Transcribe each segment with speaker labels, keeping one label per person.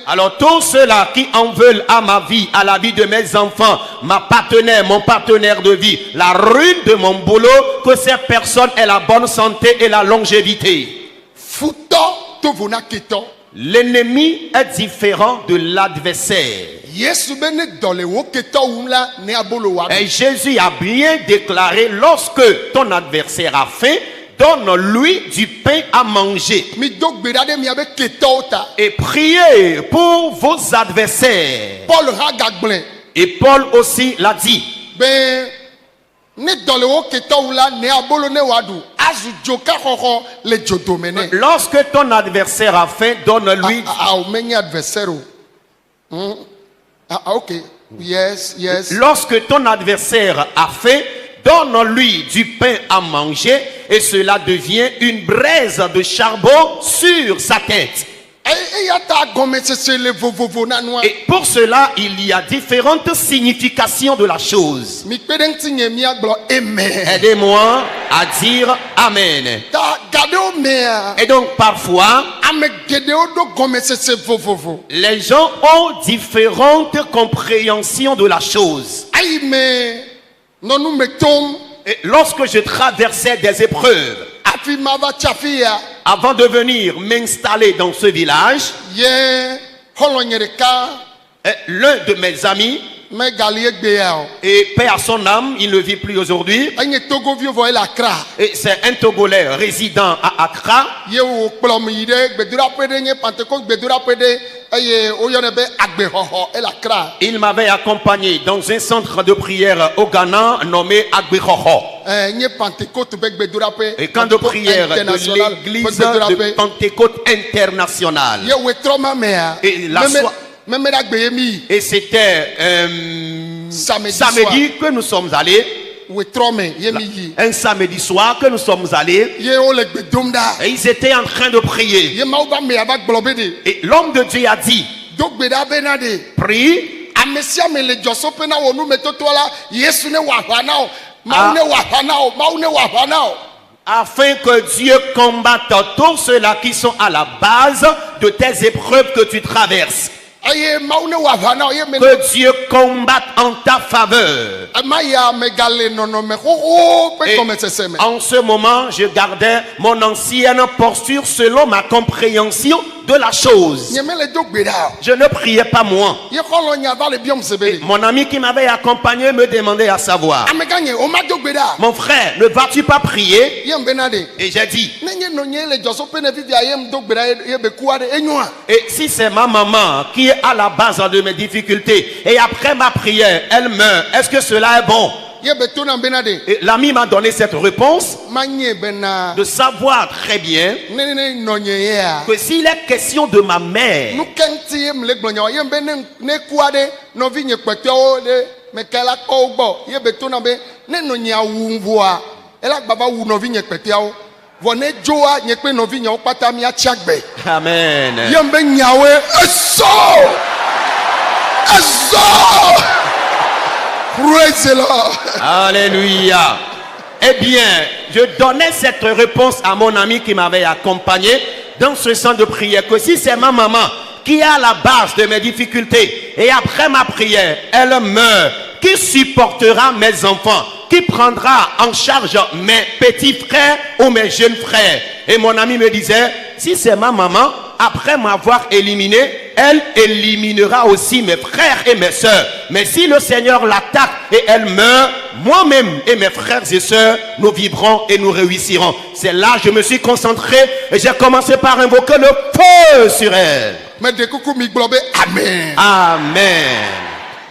Speaker 1: Alors tous ceux-là qui en veulent à ma vie, à la vie de mes enfants, ma partenaire, mon partenaire de vie, la ruine de mon boulot, que ces personnes aient la bonne santé et la longévité. L'ennemi est différent de l'adversaire. Et Jésus a bien déclaré, lorsque ton adversaire a faim, donne-lui du pain à manger. Et priez pour vos adversaires. Et Paul aussi l'a dit. Lorsque ton adversaire a faim, donne-lui. Lorsque ton adversaire a faim, donne-lui du pain à manger, et cela devient une braise de charbon sur sa tête. Et pour cela, il y a différentes significations de la chose. Aidez-moi à dire Amen. Et donc parfois, les gens ont différentes compréhensions de la chose. Et lorsque je traversais des épreuves, avant de venir m'installer dans ce village, l'un de mes amis, et paix à son âme, il ne vit plus aujourd'hui, et c'est un Togolais résident à Accra. Il m'avait accompagné dans un centre de prière au Ghana nommé Agbehoho. Et camp de prière de l'église de Pentecôte internationale. Et c'était samedi que nous sommes allés. Un samedi soir que nous sommes allés. Et ils étaient en train de prier. Et l'homme de Dieu a dit, prie. Afin que Dieu combatte tous ceux-là qui sont à la base de tes épreuves que tu traverses. Que Dieu combatte en ta faveur. Et en ce moment, je gardais mon ancienne posture selon ma compréhension de la chose. Je ne priais pas moi. Et mon ami qui m'avait accompagné me demandait à savoir, mon frère, ne vas-tu pas prier? Et j'ai dit, et si c'est ma maman qui est à la base de mes difficultés et après ma prière elle meurt, est-ce que cela est bon? Et l'ami m'a donné cette réponse de savoir très bien que s'il est question de ma mère, amen.
Speaker 2: Praise the Lord.
Speaker 1: Alléluia. Eh bien, je donnais cette réponse à mon ami qui m'avait accompagné dans ce centre de prière, que si c'est ma maman qui est à la base de mes difficultés et après ma prière, elle meurt, qui supportera mes enfants? Qui prendra en charge mes petits frères ou mes jeunes frères? Et mon ami me disait, si c'est ma maman, après m'avoir éliminé, elle éliminera aussi mes frères et mes sœurs. Mais si le Seigneur l'attaque et elle meurt, moi-même et mes frères et sœurs, nous vivrons et nous réussirons. C'est là que je me suis concentré et j'ai commencé par invoquer le feu sur elle.
Speaker 2: Amen.
Speaker 1: Amen.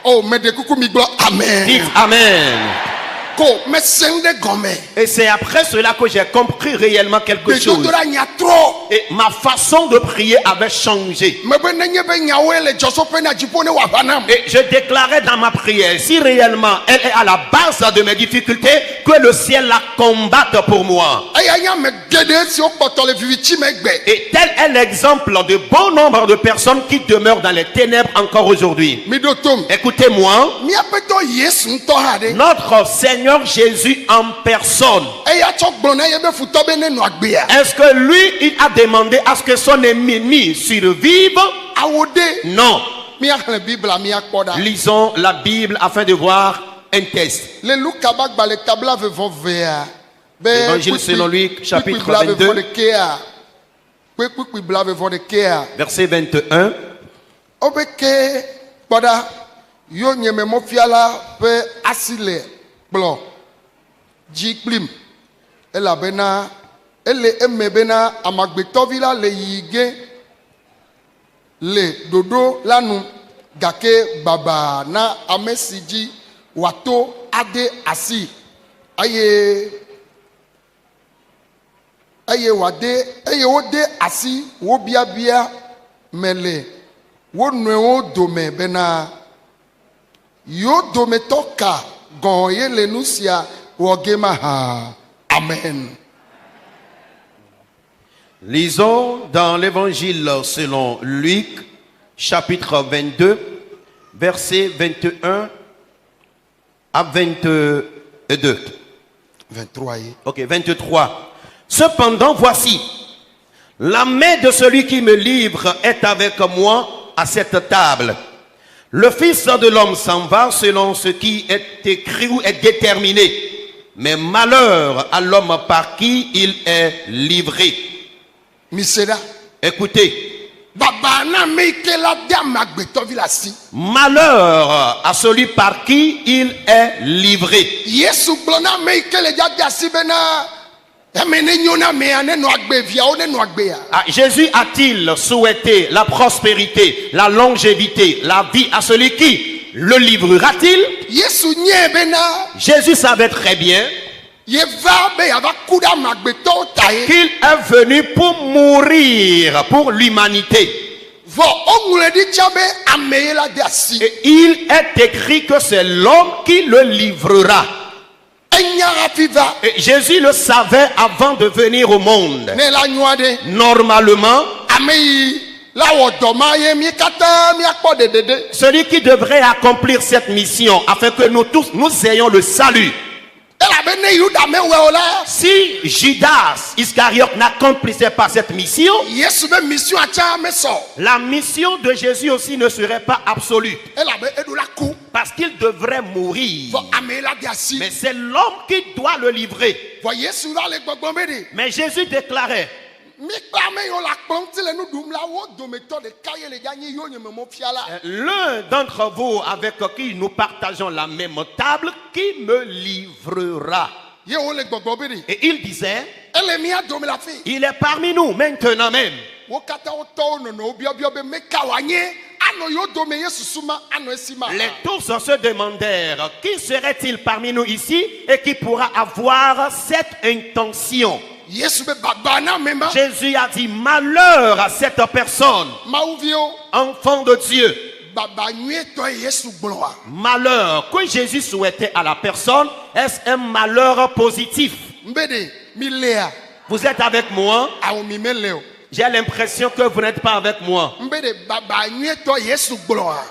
Speaker 2: Oh, mais de coucou mi gloire. Amen.
Speaker 1: Dites Amen. Et c'est après cela que j'ai compris réellement quelque chose. Et ma façon de prier avait changé. Et je déclarais dans ma prière, si réellement elle est à la base de mes difficultés, que le ciel la combatte pour moi. Et tel est l'exemple de bon nombre de personnes qui demeurent dans les ténèbres encore aujourd'hui. Écoutez-moi, notre Seigneur Seigneur Jésus en personne.
Speaker 2: eya tsɔ gblɔ na ye be futɔ be ne nɔ agbea.
Speaker 1: Est-ce que lui, il a demandé à ce que son ennemi survive?
Speaker 2: Awo de.
Speaker 1: Non.
Speaker 2: Míaxlẽ Bibla míakpɔ ɖa.
Speaker 1: Lisons la Bible afin de voir un test.
Speaker 2: Le Luka ba gbalẽ tabla vevɔvea.
Speaker 1: Évangile selon Luc, chapitre 22.
Speaker 2: Kpekpekpe bla vevɔ ɖekea.
Speaker 1: Verset 21.
Speaker 2: Wobe ke kpɔ ɖa yo nyememɔfiala ƒe asi le kplɔ dzi kplim elabena ele eme bena amagbetɔvi la le yi ge le ɖoɖo la nu gake baba na ame si dzi wòato ade asi eye wode asi wo biabia me le wo nɔewo dome bena yo dometɔ ka gɔn ye le nu sia wɔ ge mahã. Amen.
Speaker 1: Lisons dans l'évangile selon Luc, chapitre 22, versets 21 à 22.
Speaker 2: 23.
Speaker 1: Ok, 23. Cependant, voici, la main de celui qui me livre est avec moi à cette table. Le Fils de l'homme s'en va selon ce qui est écrit ou est déterminé. Mais malheur à l'homme par qui il est livré.
Speaker 2: Misera.
Speaker 1: Écoutez.
Speaker 2: Baba na me ke la de amagbetɔvi la si.
Speaker 1: Malheur à celui par qui il est livré.
Speaker 2: Yesu gblɔ na me ke le dza de asi bena eme ne nyo na mea ne nɔ agbe viawo ne nɔ agbea.
Speaker 1: Jésus a-t-il souhaité la prospérité, la longévité, la vie à celui qui le livrera-t-il?
Speaker 2: Yesu nye bena.
Speaker 1: Jésus savait très bien
Speaker 2: ye va be yava ku ɖe amagbetɔwo tae.
Speaker 1: qu'il est venu pour mourir pour l'humanité.
Speaker 2: Vɔ oŋlɔe ɖi tsã be ame ye la de asi.
Speaker 1: Et il est écrit que c'est l'homme qui le livrera.
Speaker 2: Enya hafi va.
Speaker 1: Et Jésus le savait avant de venir au monde.
Speaker 2: Ne la nyoa ɖe.
Speaker 1: Normalement,
Speaker 2: ame yi la wɔ dɔ ma ye mi katã miakpɔ dedede.
Speaker 1: celui qui devrait accomplir cette mission afin que nous tous nous ayons le salut.
Speaker 2: Elabene Yuda me wɔ o la.
Speaker 1: Si Judas Iscariote n'accomplissait pas cette mission,
Speaker 2: Yesu be mission atsa me sɔ.
Speaker 1: la mission de Jésus aussi ne serait pas absolue.
Speaker 2: Elabe eɖo la ku.
Speaker 1: Parce qu'il devrait mourir.
Speaker 2: Vɔ ame la de asi.
Speaker 1: Mais c'est l'homme qui doit le livrer.
Speaker 2: Vɔ Yesu la le gbɔgbɔm be de.
Speaker 1: Mais Jésus déclarait,
Speaker 2: Mi kple ame yiwo le akplɔ ŋuti le nu ɖum la wo dometɔ ɖeka ye le dza nyi yo nyememɔfiala.
Speaker 1: l'un d'entre vous avec qui nous partageons la même table, qui me livrera.
Speaker 2: Ye wo le gbɔgbɔm be de.
Speaker 1: Et il disait,
Speaker 2: Ele mia dome la fi.
Speaker 1: il est parmi nous maintenant même.
Speaker 2: Wo katã wo tɔwo nɔnɔ wo biɔbiɔ be meka wòanye anɔ yo dome ye susu ma anɔ esi ma.
Speaker 1: Les tous se demandèrent, qui serait-il parmi nous ici et qui pourra avoir cette intention?
Speaker 2: Yesu be baba na me ma.
Speaker 1: Jésus a dit, malheur à cette personne,
Speaker 2: Mawuviwo.
Speaker 1: enfant de Dieu.
Speaker 2: Baba nyuietɔ ye Yesu gblɔa.
Speaker 1: Malheur que Jésus souhaitait à la personne, est-ce un malheur positif?
Speaker 2: Mbede mi lea.
Speaker 1: Vous êtes avec moi?
Speaker 2: Awo mi me le o.
Speaker 1: J'ai l'impression que vous n'êtes pas avec moi.
Speaker 2: Mbede baba nyuietɔ Yesu gblɔa.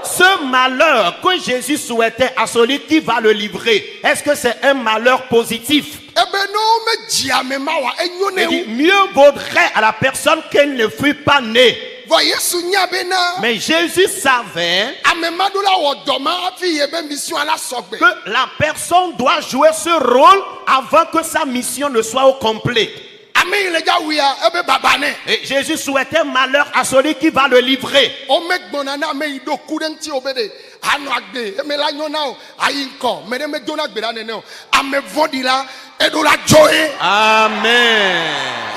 Speaker 1: Ce malheur que Jésus souhaitait à celui qui va le livrer, est-ce que c'est un malheur positif?
Speaker 2: Ebe no me dzia me ma wa enyo ne
Speaker 1: Il dit,
Speaker 2: wu.
Speaker 1: mieux vaudrait à la personne qu'elle ne fût pas née.
Speaker 2: Vɔ Yesu nya bena.
Speaker 1: Mais Jésus savait
Speaker 2: Ame ma ɖo la wɔ dɔ ma hafi ye be mission la sɔgbe.
Speaker 1: que la personne doit jouer ce rôle avant que sa mission ne soit au complet.
Speaker 2: Ame yi le dza wuia ebe baba ne.
Speaker 1: Et Jésus souhaitait malheur à celui qui va le livrer.
Speaker 2: O me gbɔna na ame yi ɖo ku ɖe ŋuti o be de anɔ agbe eme la nyo na o ayi ŋkɔ me ɖe me do na gbe ɖa nene o ame vɔ̃ɖi la eɖo la dzo ye.
Speaker 1: Amen.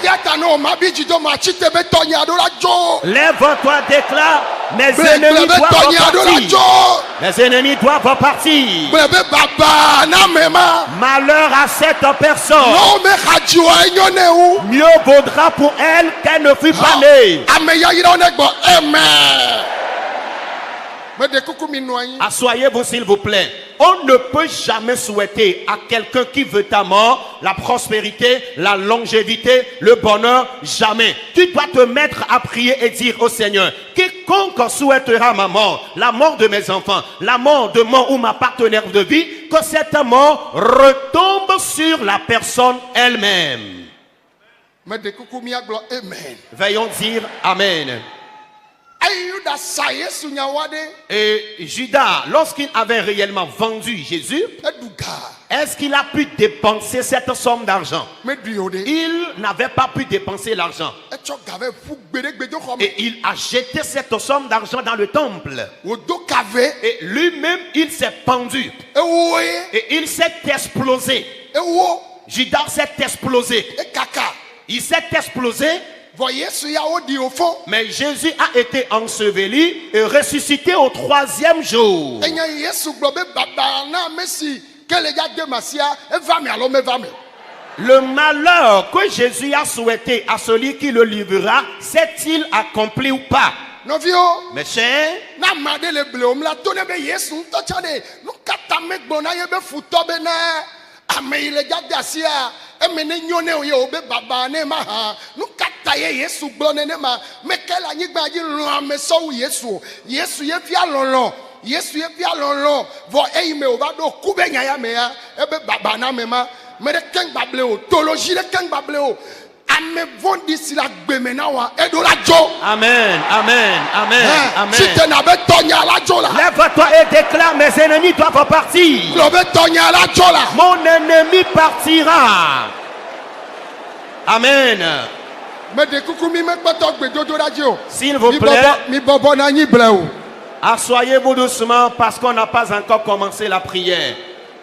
Speaker 2: Yata ne o ma bi dzidzɔ ma tsi te be tɔnye aɖo la dzo.
Speaker 1: Lève-toi, déclare, mes
Speaker 2: Gble
Speaker 1: ennemis
Speaker 2: be tɔnye
Speaker 1: doivent
Speaker 2: aɖo la
Speaker 1: partir.
Speaker 2: dzo.
Speaker 1: Mes ennemis doivent partir.
Speaker 2: Gble be baba na me ma.
Speaker 1: Malheur à cette personne.
Speaker 2: No me xadzi o enyo ne wu.
Speaker 1: Mieux vaudra pour elle qu'elle ne fût pas née.
Speaker 2: Ame yayirawo ne gbɔ amen. Me de kuku mi nɔ anyi.
Speaker 1: Asseyez-vous s'il vous plaît. On ne peut jamais souhaiter à quelqu'un qui veut ta mort la prospérité, la longévité, le bonheur, jamais. Tu dois te mettre à prier et dire au Seigneur, quiconque souhaitera ma mort, la mort de mes enfants, la mort de mon ou ma partenaire de vie, que cette mort retombe sur la personne elle-même.
Speaker 2: Me de kuku mi agblɔ amen.
Speaker 1: Veillons dire Amen.
Speaker 2: Ayi Yuda sa Yesu nyawa de.
Speaker 1: Et Judas, lorsqu'il avait réellement vendu Jésus,
Speaker 2: Eduga.
Speaker 1: est-ce qu'il a pu dépenser cette somme d'argent?
Speaker 2: Me du yo de.
Speaker 1: Il n'avait pas pu dépenser l'argent.
Speaker 2: Etsɔ gave fu gbedegbedo xɔ me.
Speaker 1: Et il a jeté cette somme d'argent dans le temple.
Speaker 2: Wodo kave.
Speaker 1: Et lui-même, il s'est pendu.
Speaker 2: Ewo ye.
Speaker 1: Et il s'est explosé.
Speaker 2: Ewo.
Speaker 1: Judas s'est explosé.
Speaker 2: Ekaka.
Speaker 1: Il s'est explosé.
Speaker 2: Vɔ Yesu ya wo di o fɔ.
Speaker 1: Mais Jésus a été enseveli et ressuscité au 3e jour.
Speaker 2: Enya Yesu gblɔ be baba na ame si ke le ya de masia eva me alo meva me.
Speaker 1: Le malheur que Jésus a souhaité à celui qui le livrera, s'est-il accompli ou pas?
Speaker 2: Nɔviwo.
Speaker 1: Mes chers,
Speaker 2: Na ame aɖe le ble wòm la to ne be Yesu ŋutɔ tsã ɖe nu katã megblɔ na ye be futɔ be na ame yi le dzade asia eme ne nyo ne wo ye wo be baba ne ma hã nu katã ye Yesu gblɔ ne ma meke le anyigba dzi lɔ̃ ame sɔwu Yesu o. Yesu ye fia lɔlɔ. Yesu ye fia lɔlɔ vɔ eyi me wòva ɖo ku be nya ya me ya ebe baba na me ma me ɖe keŋ gbable o tolozi ɖe keŋ gbable o. Ame vɔ̃ɖi si le agbe me na wa eɖo la dzo.
Speaker 1: Amen, Amen, Amen, Amen.
Speaker 2: Si te na be tɔnya la dzo la.
Speaker 1: Lève-toi et déclare, mes ennemis doivent partir.
Speaker 2: Gblɔ be tɔnya la dzo la.
Speaker 1: Mon ennemi partira. Amen.
Speaker 2: Me de kuku mi mekpɔtɔ gbedodo la dzi o.
Speaker 1: S'il vous plaît,
Speaker 2: Mi bɔbɔ na anyi ble o.
Speaker 1: asseyez-vous doucement parce qu'on n'a pas encore commencé la prière.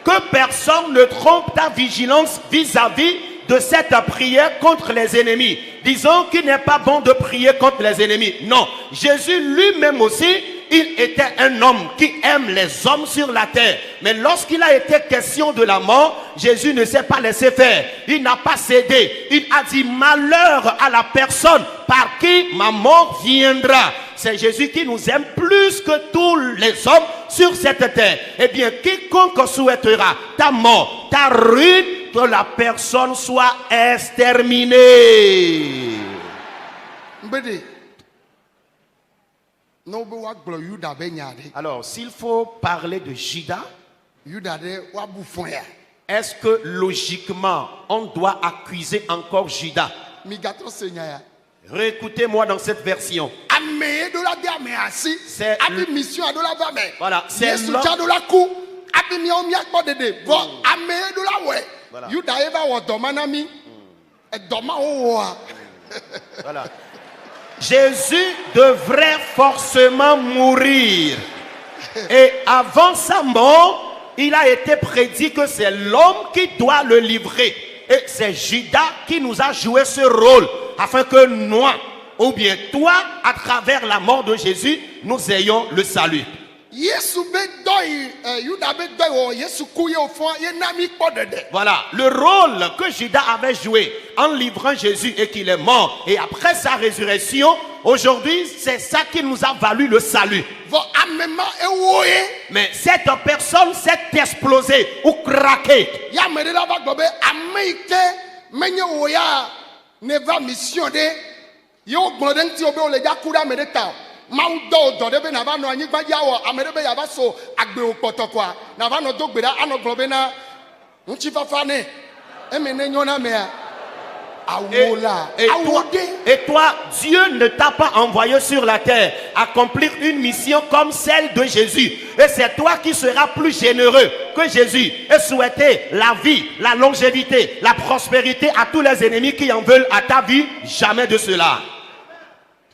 Speaker 1: Que personne ne trompe ta vigilance vis-à-vis de cette prière contre les ennemis. Disons qu'il n'est pas bon de prier contre les ennemis. Non, Jésus lui-même aussi, il était un homme qui aime les hommes sur la terre. Mais lorsqu'il a été question de la mort, Jésus ne s'est pas laissé faire. Il n'a pas cédé. Il a dit malheur à la personne par qui ma mort viendra. C'est Jésus qui nous aime plus que tous les hommes sur cette terre. Eh bien, quiconque souhaitera ta mort, ta ruine, que la personne soit exterminée.
Speaker 2: Mbede. No be wa gblɔ Yuda be nya de.
Speaker 1: Alors, s'il faut parler de Judas,
Speaker 2: Yuda de wa bu fɔn ya.
Speaker 1: est-ce que logiquement, on doit accuser encore Judas?
Speaker 2: Mi gatɔ se nya ya.
Speaker 1: Réécoutez-moi dans cette version.
Speaker 2: Ame ye do la de ame asi.
Speaker 1: C'est
Speaker 2: Abi mission a do la va me.
Speaker 1: Voilà, c'est
Speaker 2: Yesu
Speaker 1: l'homme-
Speaker 2: tsa do la ku. Abi miawo miakpɔ dede. Vɔ ame ye do la wɔe.
Speaker 1: Voilà.
Speaker 2: Yuda ye va wɔ dɔ ma na mi. Edɔ ma wo wɔa.
Speaker 1: Voilà. Jésus devrait forcément mourir. Et avant sa mort, il a été prédit que c'est l'homme qui doit le livrer. Et c'est Judas qui nous a joué ce rôle afin que moi, ou bien toi, à travers la mort de Jésus, nous ayons le salut.
Speaker 2: Yesu be dɔ yi Yuda be dɔ yi wɔ Yesu ku ye o fɔn ye na mi kpɔ dede.
Speaker 1: Voilà, le rôle que Judas avait joué en livrant Jésus et qu'il est mort. Et après sa résurrection, aujourd'hui, c'est ça qui nous a valu le salut.
Speaker 2: Vɔ ame ma ewo ye.
Speaker 1: Mais cette personne s'est explosée ou craquée.
Speaker 2: Ya me de la va gblɔ be ame yi ke menye wo ya ne va mission de ye wo gblɔ ɖe ŋuti wo be wo le dza ku ɖe ame ɖe ta o. Mawu dɔ wo dɔ ɖe be nava nɔ anyigba dzi awɔ ame ɖe be yava so agbe wo kpɔtɔ koa nava nɔ do gbe ɖa anɔ gblɔ be na ŋutifafa ne eme ne nyo na mea awo la awo de.
Speaker 1: Et toi, Dieu ne t'a pas envoyé sur la terre accomplir une mission comme celle de Jésus. Et c'est toi qui seras plus généreux que Jésus et souhaiter la vie, la longévité, la prospérité à tous les ennemis qui en veulent à ta vie. Jamais de cela.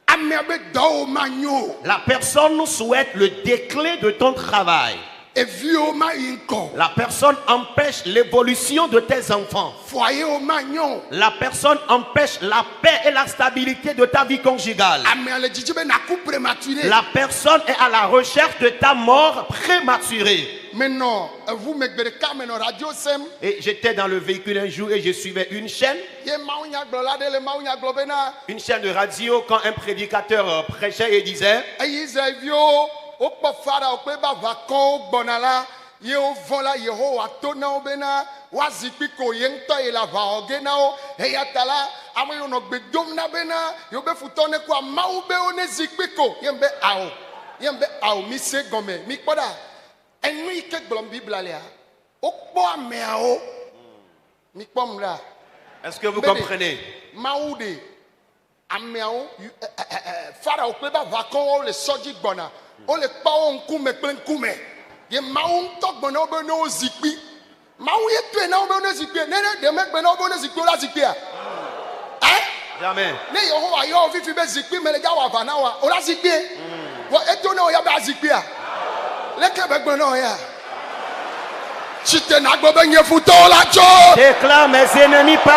Speaker 2: Ame be dɔ wo ma nyo.
Speaker 1: La personne souhaite le déclin de ton travail.
Speaker 2: Evi wo ma yi ŋkɔ.
Speaker 1: La personne empêche l'évolution de tes enfants.
Speaker 2: Foyer wo ma nyo.
Speaker 1: La personne empêche la paix et la stabilité de ta vie conjugale.
Speaker 2: Ame le dzidzi be naku prématuré.
Speaker 1: La personne est à la recherche de ta mort prématurée.
Speaker 2: Maintenant, vous me gbedeka me nɔ radio sem.
Speaker 1: Et j'étais dans le véhicule un jour et je suivais une chaîne
Speaker 2: Ye mawu nyagblɔla ɖe le mawu nyagblɔ be na
Speaker 1: de radio quand un prédicateur prêchait et disait
Speaker 2: eyi Israelviwo wokpɔ Farao kple ebe aʋakɔwo gbɔna la ye wovɔ̃ la Yehowa to na wo bena woazikpi ko ye ŋutɔ ye le aʋa wɔ ge na wo eya ta la ame yiwo nɔ gbe dom na bena yewo be futɔ ne kua Mawu be wo ne zikpi ko ye be awo mi se gɔme mi kpɔ ɖa enu yi ke gblɔm Biblia lea wokpɔ ameawo mi kpɔm ɖa.
Speaker 1: Est-ce que vous comprenez?
Speaker 2: Mawu de ameawo Farao kple ebe aʋakɔwo le sɔ dzi gbɔna wole kpɔ wo ŋkume kple ŋkume ye Mawu ŋutɔ gbɔna wo be ne wo zikpi Mawu ye toe na wo be ne zikpi ne ɖe megbe na wo be ne zikpi la zikpia
Speaker 1: Jamais.
Speaker 2: ne Yehowa yɔ wo fifi be zikpi me le dza wɔ aʋa na wa o la zikpi vɔ eto ne wo ya be azikpia leke be gbe na wo ya tsite na gbɔ be nye futɔwo la tso.
Speaker 1: Déclare mes ennemis par